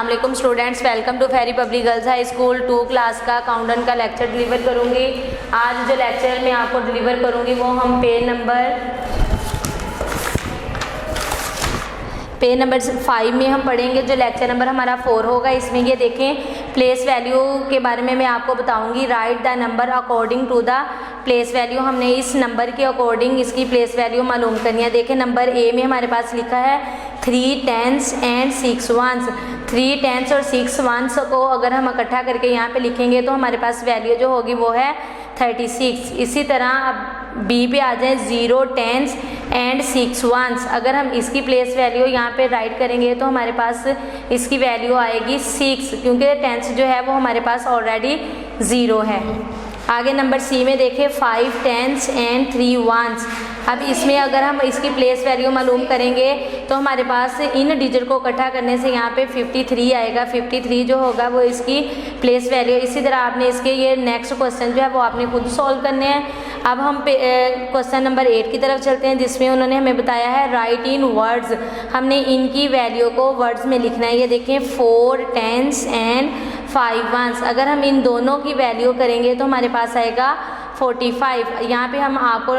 अस्सलामुअलैकुम students, welcome to Ferry public girls high school 2 class का countdown का lecture deliver करूंगी। आज जो लेक्चर मैं आपको डिलीवर करूंगी वो हम पेज नंबर 5 में हम पढ़ेंगे। जो लेक्चर नंबर हमारा 4 होगा, इसमें ये देखें प्लेस वैल्यू के बारे में मैं आपको बताऊंगी। Write the number according to the place value. हमने इस नंबर के अकॉर्डिंग इसकी प्लेस वैल्यू मालूम करनी है। देखें नंबर ए में हमारे पास लिखा है 3 10s एंड 6 1s। 3 10s और 6 1s को अगर हम इकट्ठा करके यहाँ पे लिखेंगे तो हमारे पास वैल्यू जो होगी वो है 36। इसी तरह अब बी पे आ जाए 0 10s एंड 6 1s। अगर हम इसकी प्लेस वैल्यू यहाँ पे राइट करेंगे तो हमारे पास इसकी वैल्यू आएगी 6, क्योंकि 10s जो है वो हमारे पास ऑलरेडी 0 है। आगे नंबर सी में देखें 5 10s एंड 3 1s। अब इसमें अगर हम इसकी प्लेस वैल्यू मालूम करेंगे तो हमारे पास इन डिजिट को इकट्ठा करने से यहाँ पे 53 आएगा। 53 जो होगा वो इसकी प्लेस वैल्यू। इसी तरह आपने इसके ये नेक्स्ट क्वेश्चन जो है वो आपने खुद सॉल्व करने हैं। अब हम क्वेश्चन नंबर 8 की तरफ चलते हैं, जिसमें उन्होंने हमें बताया है राइट इन वर्ड्स। हमने इनकी वैल्यू को वर्ड्स में लिखना है। ये देखें 4 10s एंड 5 1s। अगर हम इन दोनों की वैल्यू करेंगे तो हमारे पास आएगा 45। यहाँ पे हम आपको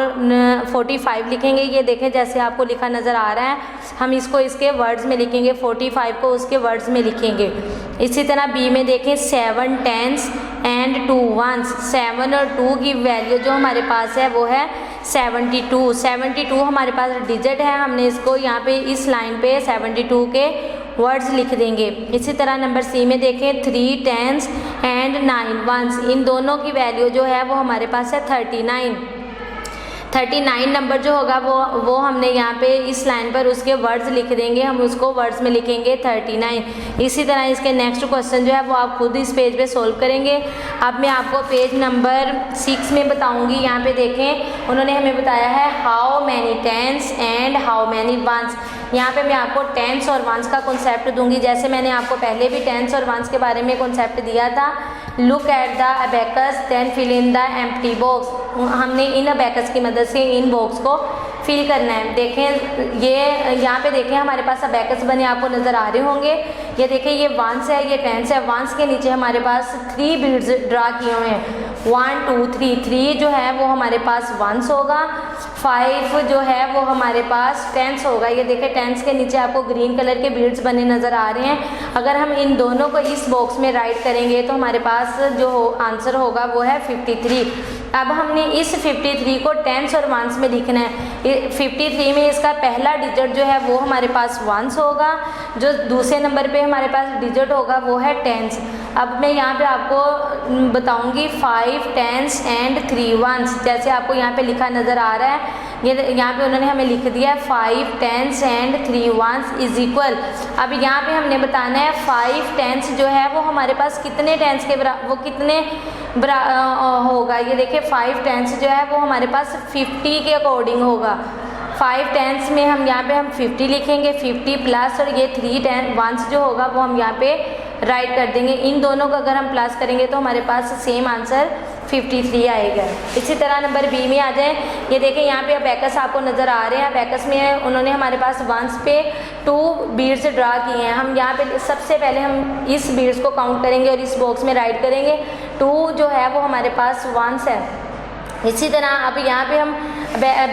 45 लिखेंगे। ये देखें जैसे आपको लिखा नज़र आ रहा है, हम इसको इसके वर्ड्स में लिखेंगे, 45 को उसके वर्ड्स में लिखेंगे। इसी तरह बी में देखें 7 10s एंड 2 1s। 7 और 2 की वैल्यू जो हमारे पास है वो है 72। 72 हमारे पास डिजिट है। हमने इसको यहाँ पे इस लाइन पे 72 के वर्ड्स लिख देंगे। इसी तरह नंबर सी में देखें 3 10s एंड 9 1s। इन दोनों की वैल्यू जो है वो हमारे पास है 39। 39 नंबर जो होगा वो हमने यहाँ पे इस लाइन पर उसके वर्ड्स लिख देंगे। हम उसको वर्ड्स में लिखेंगे 39। इसी तरह इसके नेक्स्ट क्वेश्चन जो है वो आप खुद इस पेज पे सोल्व करेंगे। अब मैं आपको पेज नंबर 6 में बताऊंगी। यहाँ पे देखें उन्होंने हमें बताया है how many 10s and how many 1s। यहाँ पे मैं आपको 10s और 1s का कॉन्सेप्ट दूंगी। जैसे मैंने आपको पहले भी 10s और 1s के बारे में कॉन्सेप्ट दिया था। Look at the abacus then fill in the empty box. हमने इन अबैकस की मदद से इन बॉक्स को फिल करना है। देखें ये यहाँ पे देखें हमारे पास अबैकस बने आपको नज़र आ रहे होंगे। ये देखें ये 1s है, ये 10s है। 1s के नीचे हमारे पास 3 बीड्स ड्रा किए हुए हैं, 1 2 3। 3 जो है वो हमारे पास 1s होगा, 5 जो है वो हमारे पास 10s होगा। ये देखें 10s के नीचे आपको ग्रीन कलर के बीड्स बने नज़र आ रहे हैं। अगर हम इन दोनों को इस बॉक्स में राइट करेंगे तो हमारे पास जो आंसर होगा वो है 53। अब हमने इस 53 को 10s और 1s में लिखना है। 53 में इसका पहला डिजिट जो है वो हमारे पास 1s होगा, जो दूसरे नंबर पे हमारे पास डिजिट होगा वो है 10s। अब मैं यहाँ पे आपको बताऊंगी 5 10s एंड 3 1s। जैसे आपको यहाँ पे लिखा नज़र आ रहा है, ये यहाँ पे उन्होंने हमें लिख दिया 5 10s and 3 1s is equal. अब यहाँ पे हमने बताना है 5 10s जो है वो हमारे पास कितने 10s के वो कितने होगा। ये देखिए 5 10s जो है वो हमारे पास 50 के अकॉर्डिंग होगा। 5 10s में हम यहाँ पे 50 लिखेंगे, 50 प्लस और ये 3 10 1s जो होगा वो हम यहाँ पे राइट कर देंगे। इन दोनों को अगर हम प्लस करेंगे तो हमारे पास सेम आंसर 53 आएगा। इसी तरह नंबर बी में आ जाए। ये देखें यहाँ पे अबैकस आपको नज़र आ रहे हैं। अबैकस में उन्होंने हमारे पास 1s पे 2 बीड्स ड्रा किए हैं। हम यहाँ पे सबसे पहले हम इस बीड्स को काउंट करेंगे और इस बॉक्स में राइट करेंगे। 2 जो है वो हमारे पास 1s है। इसी तरह अब यहाँ पे हम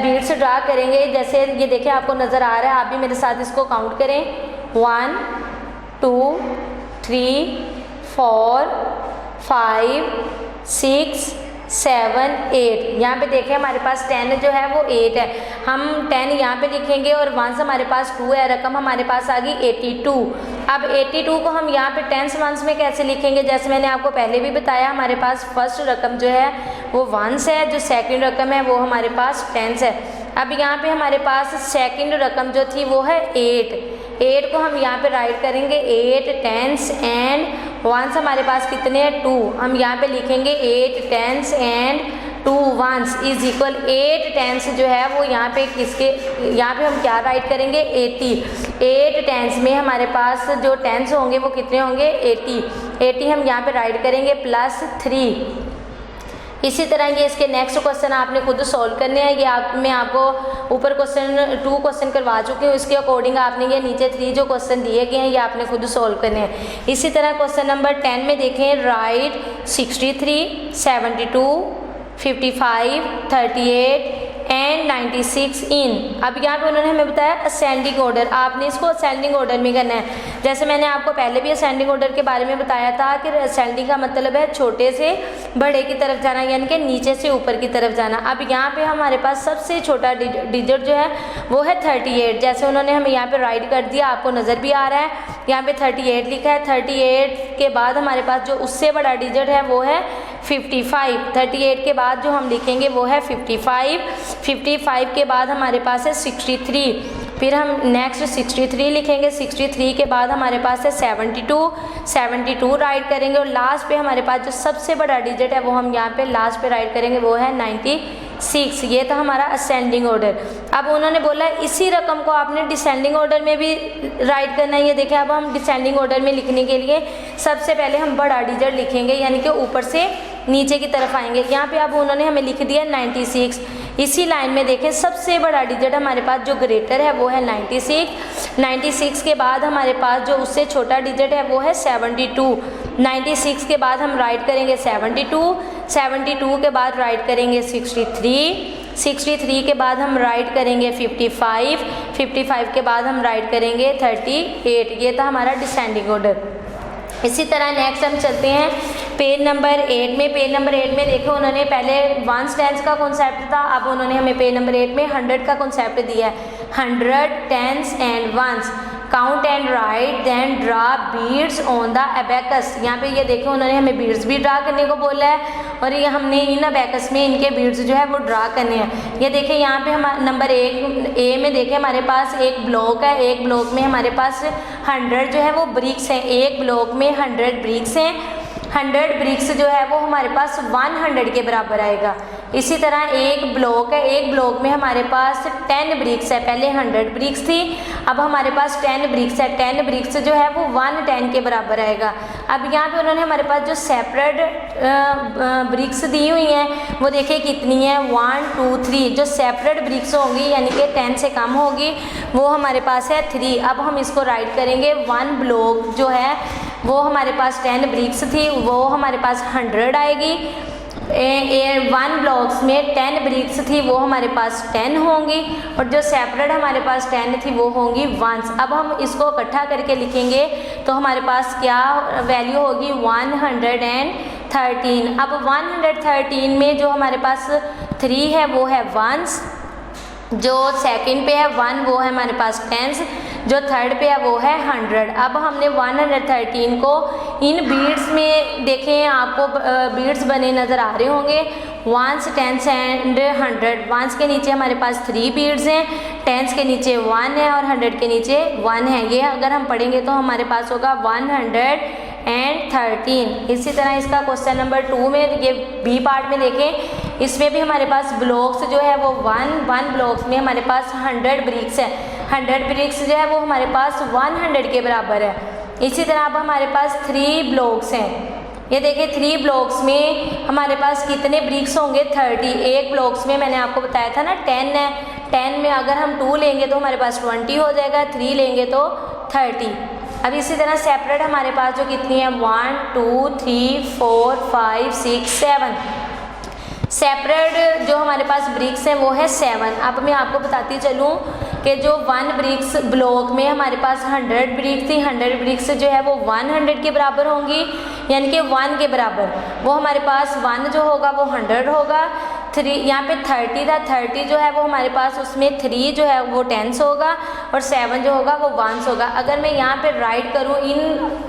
बीड्स ड्रा करेंगे। जैसे ये देखें आपको नज़र आ रहा है, आप भी मेरे साथ इसको काउंट करें। 1 2 3 4 5 6 7 8। यहाँ पे देखें हमारे पास 10 जो है वो 8 है। हम 10 यहाँ पे लिखेंगे और 1s हमारे पास 2 है। रकम हमारे पास आ गई 82। अब 82 को हम यहाँ पे 10s 1s में कैसे लिखेंगे, जैसे मैंने आपको पहले भी बताया हमारे पास फर्स्ट रकम जो है वो 1s है, जो सेकंड रकम है वो हमारे पास 10s है। अब यहाँ पे हमारे पास सेकंड रकम जो थी वो है 8 को हम यहाँ पे राइट करेंगे। 8 10s एंड 1s हमारे पास कितने हैं 2। हम यहाँ पे लिखेंगे 8 10s and 2 1s is equal 8 10s जो है वो यहाँ पे किसके, यहाँ पे हम क्या राइट करेंगे 80। 8 10s में हमारे पास जो 10s होंगे वो कितने होंगे 80 हम यहाँ पे राइट करेंगे प्लस 3। इसी तरह ये इसके नेक्स्ट क्वेश्चन आपने खुद सॉल्व करने हैं। ये मैं आपको ऊपर टू क्वेश्चन करवा चुकी हूँ, इसके अकॉर्डिंग आपने ये नीचे 3 जो क्वेश्चन दिए गए हैं ये आपने खुद सॉल्व करने हैं। इसी तरह क्वेश्चन नंबर 10 में देखें, राइट 63, 72, 55, 38 एंड 96 इन। अब यहाँ पे उन्होंने हमें बताया असेंडिंग ऑर्डर, आपने इसको असेंडिंग ऑर्डर में करना है। जैसे मैंने आपको पहले भी असेंडिंग ऑर्डर के बारे में बताया था कि असेंडिंग का मतलब है छोटे से बड़े की तरफ जाना, यानी कि नीचे से ऊपर की तरफ जाना। अब यहाँ पे हमारे पास सबसे छोटा डिजिट जो है वो है 38। जैसे उन्होंने हमें यहाँ पे राइट कर दिया, आपको नज़र भी आ रहा है, यहाँ पे 38 लिखा है। 38 के बाद हमारे पास जो उससे बड़ा डिजिट है वो है 55। 38 के बाद जो हम लिखेंगे वो है 55। 55 के बाद हमारे पास है 63, फिर हम नेक्स्ट 63 लिखेंगे। 63 के बाद हमारे पास है 72। 72 राइट करेंगे और लास्ट पे हमारे पास जो सबसे बड़ा डिजिट है वो हम यहाँ पे लास्ट पे राइट करेंगे, वो है 96। ये था हमारा असेंडिंग ऑर्डर। अब उन्होंने बोला इसी रकम को आपने डिसेंडिंग ऑर्डर में भी राइट करना है। ये देखें, अब हम डिसेंडिंग ऑर्डर में लिखने के लिए सबसे पहले हम बड़ा डिजिट लिखेंगे, यानी कि ऊपर से नीचे की तरफ आएंगे। यहाँ पे अब उन्होंने हमें लिख दिया 96। इसी लाइन में देखें, सबसे बड़ा डिजिट हमारे पास जो ग्रेटर है वो है 96। 96 के बाद हमारे पास जो उससे छोटा डिजिट है वो है 72। 96 के बाद हम राइट करेंगे 72। 72 के बाद राइट करेंगे 63। 63 के बाद हम राइट करेंगे 55। 55 के बाद हम राइट करेंगे 38। ये था हमारा डिसेंडिंग ऑर्डर। इसी तरह नेक्स्ट हम चलते हैं पेज नंबर 8 में। पेज नंबर 8 में देखो, उन्होंने पहले वंस टेंस का कॉन्सेप्ट था, अब उन्होंने हमें पेज नंबर 8 में 100 का कॉन्सेप्ट दिया है। 100 tens and ones, count and write, then draw beads on the abacus. यहाँ पे ये देखो, उन्होंने हमें बीड्स भी ड्रा करने को बोला है और ये हमने इन अबेकस में इनके बीड्स जो है वो ड्रा करने हैं। ये देखिए, यहाँ पे हम नंबर 1 ए में देखें, हमारे पास एक ब्लॉक है। एक ब्लॉक में हमारे पास 100 जो है वो ब्रिक्स हैं। एक ब्लॉक में 100 ब्रिक्स हैं। 100 ब्रिक्स जो है वो हमारे पास 100 के बराबर आएगा। इसी तरह एक ब्लॉक है, एक ब्लॉक में हमारे पास 10 ब्रिक्स है। पहले 100 ब्रिक्स थी, अब हमारे पास 10 ब्रिक्स है। 10 ब्रिक्स जो है वो 110 के बराबर आएगा। अब यहाँ पे उन्होंने हमारे पास जो सेपरेट ब्रिक्स दी हुई हैं वो देखिए कितनी है, 1 2 3। जो सेपरेट ब्रिक्स होंगी यानी कि 10 से कम होगी वो हमारे पास है 3। अब हम इसको राइट करेंगे, 1 ब्लॉक जो है वो हमारे पास 10 ब्रिक्स थी, वो हमारे पास 100 आएगी। 1 ब्लॉक्स में 10 ब्रिक्स थी, वो हमारे पास 10 होंगी, और जो सेपरेट हमारे पास 10 थी वो होंगी 1s। अब हम इसको इकट्ठा करके लिखेंगे तो हमारे पास क्या वैल्यू होगी, 113। अब 113 में जो हमारे पास 3 है वो है 1s, जो सेकंड पे है 1 वो है हमारे पास 10s, जो थर्ड पे है वो है 100। अब हमने 113 को इन बीड्स में देखें, आपको बीड्स बने नज़र आ रहे होंगे, 1s 10s एंड 100। 1s के नीचे हमारे पास 3 बीड्स हैं, 10s के नीचे 1 है और 100 के नीचे 1 है। ये अगर हम पढ़ेंगे तो हमारे पास होगा 113। इसी तरह इसका क्वेश्चन नंबर 2 में ये बी पार्ट में देखें, इसमें भी हमारे पास ब्लॉक्स जो है वो 1 ब्लॉक्स में हमारे पास 100 ब्रिक्स है। 100 ब्रिक्स जो है वो हमारे पास 100 के बराबर है। इसी तरह अब हमारे पास 3 ब्लॉक्स हैं। ये देखिए 3 ब्लॉक्स में हमारे पास कितने ब्रिक्स होंगे, 30। एक ब्लॉक्स में मैंने आपको बताया था ना 10 है, 10 में अगर हम 2 लेंगे तो हमारे पास 20 हो जाएगा, 3 लेंगे तो 30। अब इसी तरह सेपरेट हमारे पास जो कितनी है, 1 2 3 4 5 6 7। सेपरेट जो हमारे पास ब्रिक्स हैं वो है 7। अब मैं आपको बताती चलूँ कि जो 1 ब्रिक्स ब्लॉक में हमारे पास 100 ब्रिक्स थी, 100 ब्रिक्स जो है वो 100 के बराबर होंगी, यानी कि 1 के बराबर। वो हमारे पास 1 जो होगा वो 100 होगा। 3 यहाँ पे 30 था, 30 जो है वो हमारे पास उसमें 3 जो है वो 10s होगा और 7 जो होगा वो 1s होगा। अगर मैं यहाँ पे राइट करूँ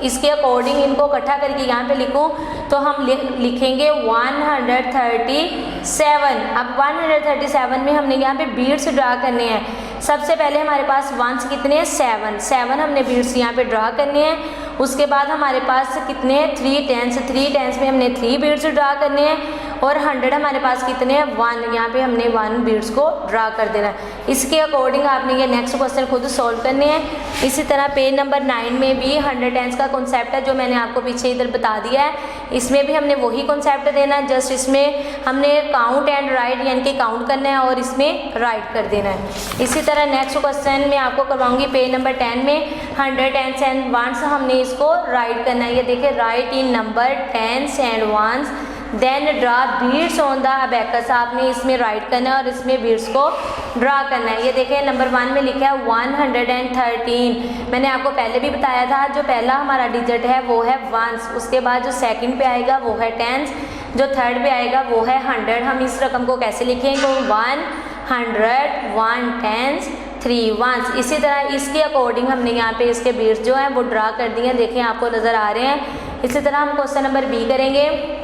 इसके अकॉर्डिंग इनको इकट्ठा करके यहाँ पे लिखूँ तो हम लिखेंगे 137। अब 137 में हमने यहाँ पे बीड्स ड्रा करने हैं। सबसे पहले हमारे पास 1s कितने हैं, 7 हमने बीड्स यहाँ पे ड्रा करने हैं। उसके बाद हमारे पास कितने हैं, 3 10s में हमने 3 बीड्स ड्रा करने हैं। और 100 हमारे पास कितने हैं 1, यहाँ पे हमने 1 बीड्स को ड्रा कर देना है। इसके अकॉर्डिंग आपने ये नेक्स्ट क्वेश्चन खुद सॉल्व करने हैं। इसी तरह पेज नंबर 9 में भी 100 टेंस का कॉन्सेप्ट है जो मैंने आपको पीछे इधर बता दिया है, इसमें भी हमने वही कॉन्सेप्ट देना है, जस्ट इसमें हमने काउंट एंड राइट यानी कि काउंट करना है और इसमें राइट कर देना है। इसी तरह नेक्स्ट क्वेश्चन मैं आपको करवाऊंगी पेज नंबर 10 में 100 टेंस एंड वंस, हमने इसको राइट करना है। ये देखिए write in number tens and ones then draw beads on the abacus, आपने इसमें राइट करना है और इसमें बीड्स को ड्रा करना है। ये देखिए नंबर 1 में लिखा है 113, मैंने आपको पहले भी बताया था जो पहला हमारा डिजिट है वो है वंस, उसके बाद जो सेकंड पे आएगा वो है टेंस, जो थर्ड पे आएगा वो है 100। हम इस रकम को कैसे लिखेंगे 100, 1 टेंस 3 वंस। इसी तरह इसके अकॉर्डिंग हमने यहाँ पे इसके बीड्स जो हैं वो ड्रा कर दिए हैं, देखें आपको नज़र आ रहे हैं। इसी तरह हम क्वेश्चन नंबर बी करेंगे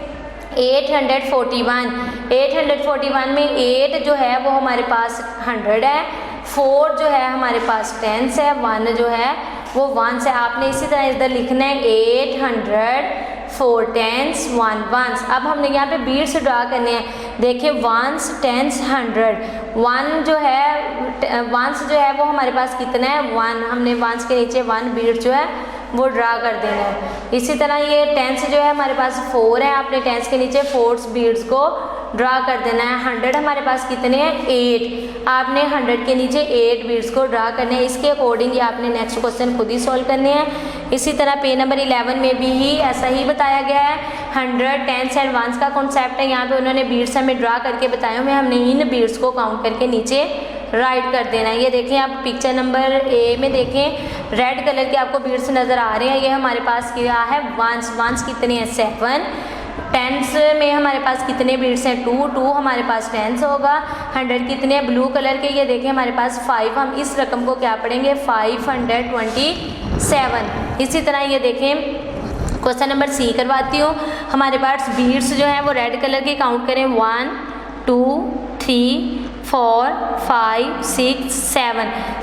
841 में 8 जो है वो हमारे पास 100 है, 4 जो है हमारे पास टेंस है, 1 जो है वो वंस है। आपने इसी तरह इधर लिखना है 800 4 टेंस 1 वंस। अब हमने यहाँ पे बीड्स ड्रा करने हैं, देखिए वंस टेंस 100, 1 जो है वंस जो है वो हमारे पास कितना है 1, हमने वंस के नीचे 1 बीड जो है वो ड्रा कर देना है। इसी तरह ये टेंस जो है हमारे पास 4 है, आपने टेंस के नीचे 4 बीड्स को ड्रा कर देना है। 100 हमारे पास कितने हैं 8, आपने 100 के नीचे 8 बीड्स को ड्रा करने हैं। इसके अकॉर्डिंग ये आपने नेक्स्ट क्वेश्चन खुद ही सॉल्व करने हैं। इसी तरह पेज नंबर 11 में भी ही ऐसा ही बताया गया है, 100 टेंस एंड वंस का कॉन्सेप्ट है। यहाँ पे उन्होंने बीड्स हमें ड्रा करके बताए हुए, हमने इन बीड्स को काउंट करके नीचे राइट कर देना है। ये देखें आप पिक्चर नंबर ए में देखें रेड कलर के आपको बीड्स नज़र आ रहे हैं, ये हमारे पास क्या है वंस कितने हैं 7, टेंस में हमारे पास कितने बीड्स हैं 2 हमारे पास टेंस होगा। 100 कितने ब्लू कलर के, ये देखें हमारे पास 5, हम इस रकम को क्या पढ़ेंगे 527। इसी तरह ये देखें क्वेश्चन नंबर सी करवाती हूँ, हमारे पास बीड्स जो हैं वो रेड कलर के काउंट करें 1 2 3 4 5 6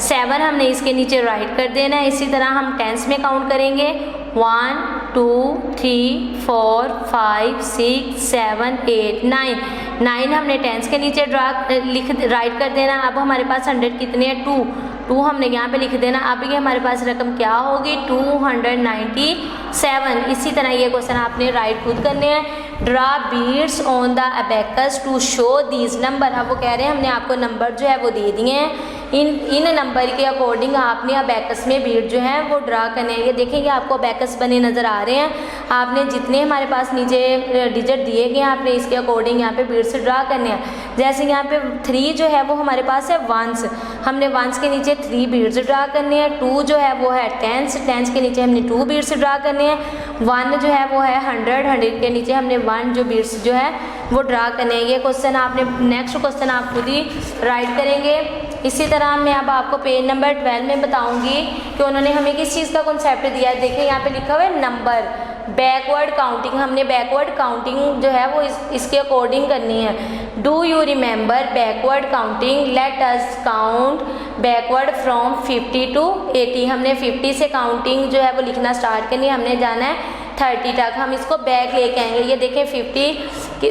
7 हमने इसके नीचे राइट कर देना है। इसी तरह हम टेंस में काउंट करेंगे 1 2 3 4 5 6 7 8 9 हमने टेंस के नीचे राइट कर देना। अब हमारे पास 100 कितने हैं 2 हमने यहाँ पे लिख देना। अब ये हमारे पास रकम क्या होगी 297। इसी तरह ये क्वेश्चन आपने राइट खुद करने हैं। Draw beads on the abacus to show these numbers, अब वो कह रहे हैं हमने आपको नंबर जो है वो दे दिए हैं, इन नंबर के अकॉर्डिंग आपने अबैकस में बीड जो है वो ड्रा करने हैं। ये देखेंगे आपको अबैकस बने नज़र आ रहे हैं, आपने जितने हमारे पास नीचे डिजिट दिए गए हैं आपने इसके अकॉर्डिंग यहाँ पे बीड्स ड्रा करने हैं। जैसे यहाँ पे 3 जो है वो हमारे पास है वंस, हमने वंस के नीचे 3 बीड्स ड्रा करने हैं। 2 जो है वो है टेंस के नीचे हमने 2 बीड्स ड्रा करने हैं। 1 जो है वो है 100 के नीचे हमने 1 जो बीड्स जो है वो ड्रा करने हैं। ये क्वेश्चन आपने नेक्स्ट क्वेश्चन आप खुद ही राइट करेंगे। इसी तरह मैं अब आपको पेज नंबर 12 में बताऊंगी कि उन्होंने हमें किस चीज़ का कॉन्सेप्ट दिया है। देखिए यहाँ पे लिखा हुआ है नंबर, बैकवर्ड काउंटिंग, हमने बैकवर्ड काउंटिंग जो है वो इसके अकॉर्डिंग करनी है। Do you remember backward counting, let us count backward from 50 to 80, हमने 50 से काउंटिंग जो है वो लिखना स्टार्ट करनी है, हमने जाना है 30 तक, हम इसको बैक लेके आएंगे। ये देखें 50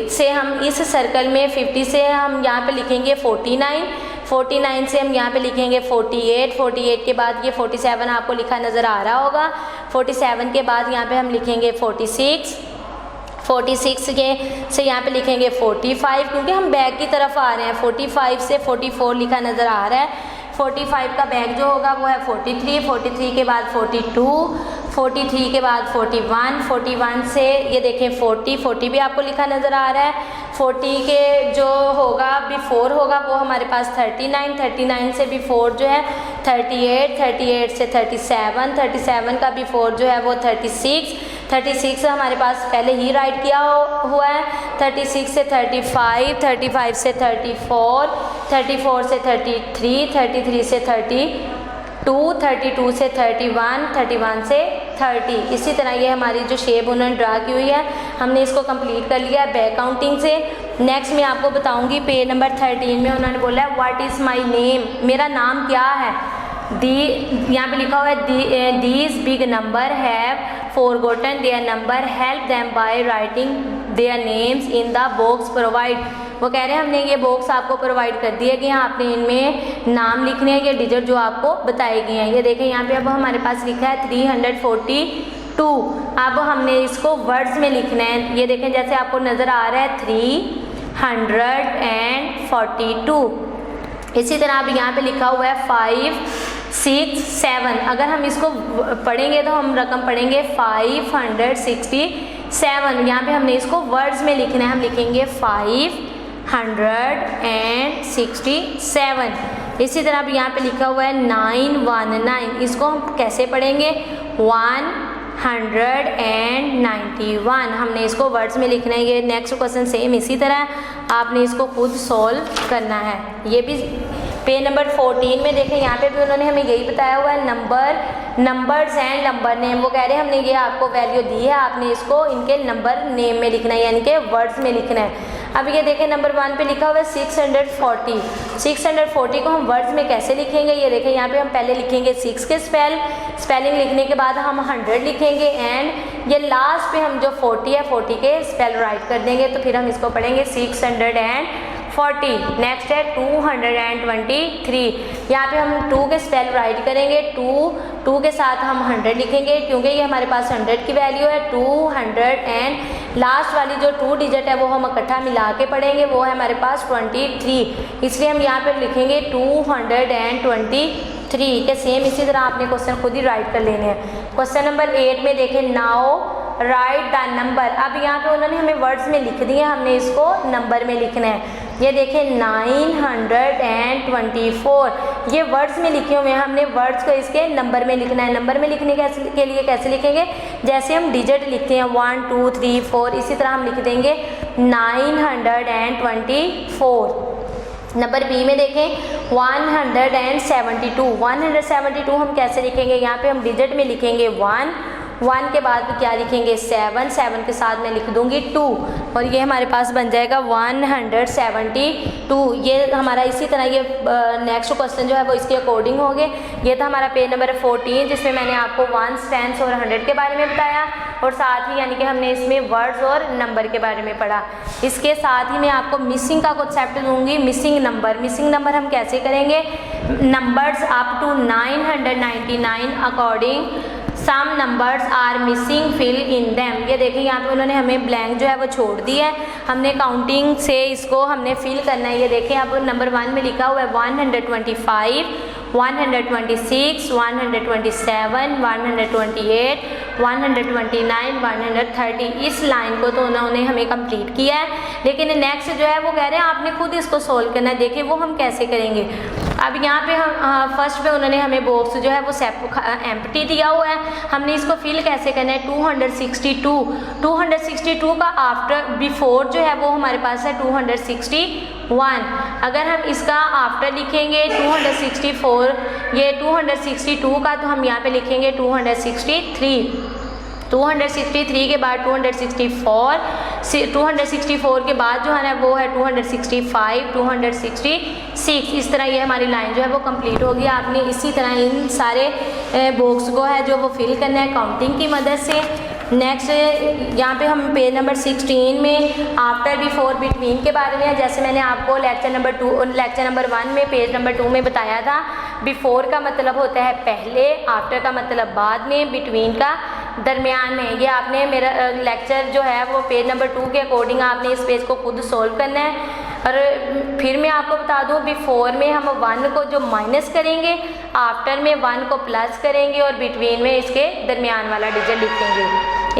से हम इस सर्कल में 50 से हम यहाँ पे लिखेंगे 49 से हम यहाँ पे लिखेंगे 48 के बाद ये 47 आपको लिखा नज़र आ रहा होगा। 47 के बाद यहाँ पे हम लिखेंगे 46 के से यहाँ पे लिखेंगे 45, क्योंकि हम बैक की तरफ आ रहे हैं। 45 से 44 लिखा नज़र आ रहा है। 45 का बैक जो होगा वो है 43 के बाद 43 के बाद 41 से ये देखें 40 भी आपको लिखा नज़र आ रहा है। 40 के जो होगा बिफोर होगा वो हमारे पास 39 से बिफोर जो है 38 से 37 का बिफोर जो है वो 36 हमारे पास पहले ही राइट किया हुआ है। 36 से 35 से 34 से 33 से 32 से 31 से 30। इसी तरह ये हमारी जो शेप उन्होंने ड्रा की हुई है हमने इसको कंप्लीट कर लिया बैक काउंटिंग से। नेक्स्ट मैं आपको बताऊंगी पेज नंबर 13 में उन्होंने बोला है व्हाट इज़ माय नेम, मेरा नाम क्या है। यहाँ पे लिखा हुआ है these big numbers have forgotten their numbers, help them by writing their names in the box provide. वो कह रहे हैं हमने ये बॉक्स आपको प्रोवाइड कर दिया कि यहाँ आपने इनमें नाम लिखने हैं, ये डिजिट जो आपको बताए गए हैं। ये देखें यहाँ पे अब हमारे पास लिखा है 342। अब हमने इसको वर्ड्स में लिखना है। ये देखें जैसे आपको नज़र आ रहा है 342। इसी तरह अब यहाँ पे लिखा हुआ है 5 6 7। अगर हम इसको पढ़ेंगे तो हम रकम पढ़ेंगे 567। यहाँ पे हमने इसको वर्ड्स में लिखना है, हम लिखेंगे 567। इसी तरह अब यहाँ पे लिखा हुआ है 919। इसको हम कैसे पढ़ेंगे 191। हमने इसको वर्ड्स में लिखना है। ये नेक्स्ट क्वेश्चन सेम इसी तरह आपने इसको खुद सॉल्व करना है। ये भी पेज नंबर 14 में देखें, यहाँ पे भी उन्होंने हमें यही बताया हुआ है नंबर्स एंड नंबर नेम। वो कह रहे हैं हमने ये आपको वैल्यू दी है, आपने इसको इनके नंबर नेम में लिखना है, यानी कि वर्ड्स में लिखना है। अब ये देखें नंबर 1 पे लिखा हुआ है 640। 640 को हम वर्ड्स में कैसे लिखेंगे, ये देखें यहाँ पे हम पहले लिखेंगे 6 के स्पेलिंग लिखने के बाद हम 100 लिखेंगे एंड ये लास्ट पे हम जो 40 है 40 के स्पेल राइट कर देंगे। तो फिर हम इसको पढ़ेंगे 640। नेक्स्ट है 223। यहाँ पे हम 2 के स्पेल राइट करेंगे, 2 के साथ हम 100 लिखेंगे क्योंकि ये हमारे पास 100 की वैल्यू है। 200 एंड लास्ट वाली जो 2 डिजिट है वो हम इकट्ठा मिला के पढ़ेंगे, वो है हमारे पास 23। इसलिए हम यहाँ पे लिखेंगे 223 के सेम इसी तरह आपने क्वेश्चन खुद ही राइट कर लेने हैं। क्वेश्चन नंबर 8 में देखें नाउ राइट द नंबर। अब यहाँ पे उन्होंने हमें वर्ड्स में लिख दिए, हमने इसको नंबर में लिखना है। ये देखें 924, ये वर्ड्स में लिखे हुए हैं, हमने वर्ड्स को इसके नंबर में लिखना है। नंबर में लिखने के लिए कैसे लिखेंगे, जैसे हम डिजिट लिखते हैं 1 2 3 4, इसी तरह हम लिख देंगे 924। नंबर बी में देखें 172। 172 हम कैसे लिखेंगे, यहाँ पे हम डिजिट में लिखेंगे 1 के बाद क्या लिखेंगे 7 के साथ मैं लिख दूंगी 2 और ये हमारे पास बन जाएगा 172। ये हमारा इसी तरह ये नेक्स्ट क्वेश्चन जो है वो इसके अकॉर्डिंग हो गए। ये था हमारा पेज नंबर 14 जिसमें मैंने आपको 1 10 और 100 के बारे में बताया और साथ ही यानी कि हमने इसमें वर्ड्स और नंबर के बारे में पढ़ा। इसके साथ ही मैं आपको मिसिंग का कॉन्सेप्ट दूंगी। मिसिंग नंबर हम कैसे करेंगे, numbers up to 999 according some numbers are missing fill in them. ये देखिए यहाँ पे उन्होंने हमें ब्लैंक जो है वो छोड़ दी है, हमने काउंटिंग से इसको हमने फिल करना है। ये देखिए यहाँ पर नंबर 1 में लिखा हुआ है 125, 126, 127, 128, 129, 130। इस लाइन को तो उन्होंने हमें कंप्लीट किया है, लेकिन नेक्स्ट जो है वो कह रहे हैं आपने खुद इसको सोल्व करना है। देखिए वो हम कैसे करेंगे। अब यहाँ पे हम फर्स्ट पे उन्होंने हमें बॉक्स जो है वो एम्प्टी दिया हुआ है, हमने इसको फिल कैसे करना है 262 का आफ्टर बिफोर जो है वो हमारे पास है 261। अगर हम इसका आफ्टर लिखेंगे 264, ये 262 का तो हम यहाँ पे लिखेंगे 263 के बाद 264 के बाद जो है ना वो है 265, 266। इस तरह ये हमारी लाइन जो है वो कंप्लीट होगी। आपने इसी तरह इन सारे बॉक्स को है जो वो फिल करना है काउंटिंग की मदद से। नेक्स्ट यहाँ पे हम पेज नंबर 16 में आफ्टर बिफोर बिटवीन के बारे में, जैसे मैंने आपको लेक्चर नंबर 1 में पेज नंबर 2 में बताया था। बिफोर का मतलब होता है पहले, आफ्टर का मतलब बाद में, बिटवीन का दरमियान में। ये आपने मेरा लेक्चर जो है वो पेज नंबर 2 के अकॉर्डिंग आपने इस पेज को खुद सोल्व करना है। और फिर मैं आपको बता दूं बिफोर में हम 1 को जो माइनस करेंगे, आफ्टर में 1 को प्लस करेंगे और बिटवीन में इसके दरमियान वाला डिजिट लिखेंगे।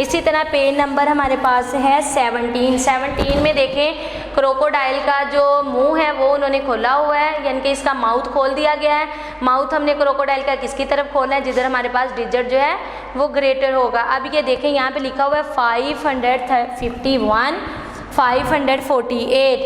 इसी तरह पेज नंबर हमारे पास है 17 में देखें क्रोकोडाइल का जो मुंह है वो उन्होंने खोला हुआ है, यानी कि इसका माउथ खोल दिया गया है। माउथ हमने क्रोकोडाइल का किसकी तरफ खोलना है, जिधर हमारे पास डिजिट जो है वो ग्रेटर होगा। अब ये देखें यहाँ पे लिखा हुआ है 551, 548।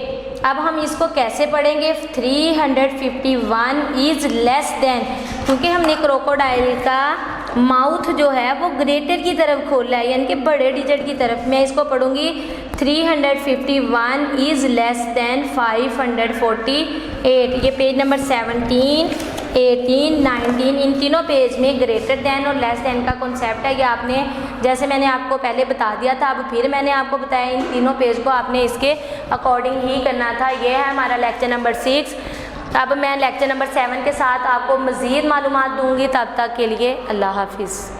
अब हम इसको कैसे पढ़ेंगे 351 इज़ लेस देन, क्योंकि हमने क्रोकोडाइल का माउथ जो है वो ग्रेटर की तरफ खोला है, यानी कि बड़े डिजिट की तरफ। मैं इसको पढ़ूंगी 351 इज़ लेस देन 548। ये पेज नंबर 17 18, 19 इन तीनों पेज में ग्रेटर दैन और लेस दैन का कॉन्सेप्ट है। ये आपने जैसे मैंने आपको पहले बता दिया था, अब फिर मैंने आपको बताया, इन तीनों पेज को आपने इसके अकॉर्डिंग ही करना था। ये है हमारा लेक्चर नंबर 6। अब मैं लेक्चर नंबर 7 के साथ आपको मज़ीद मालूमात दूँगी। तब तक के लिए अल्लाह हाफिज़।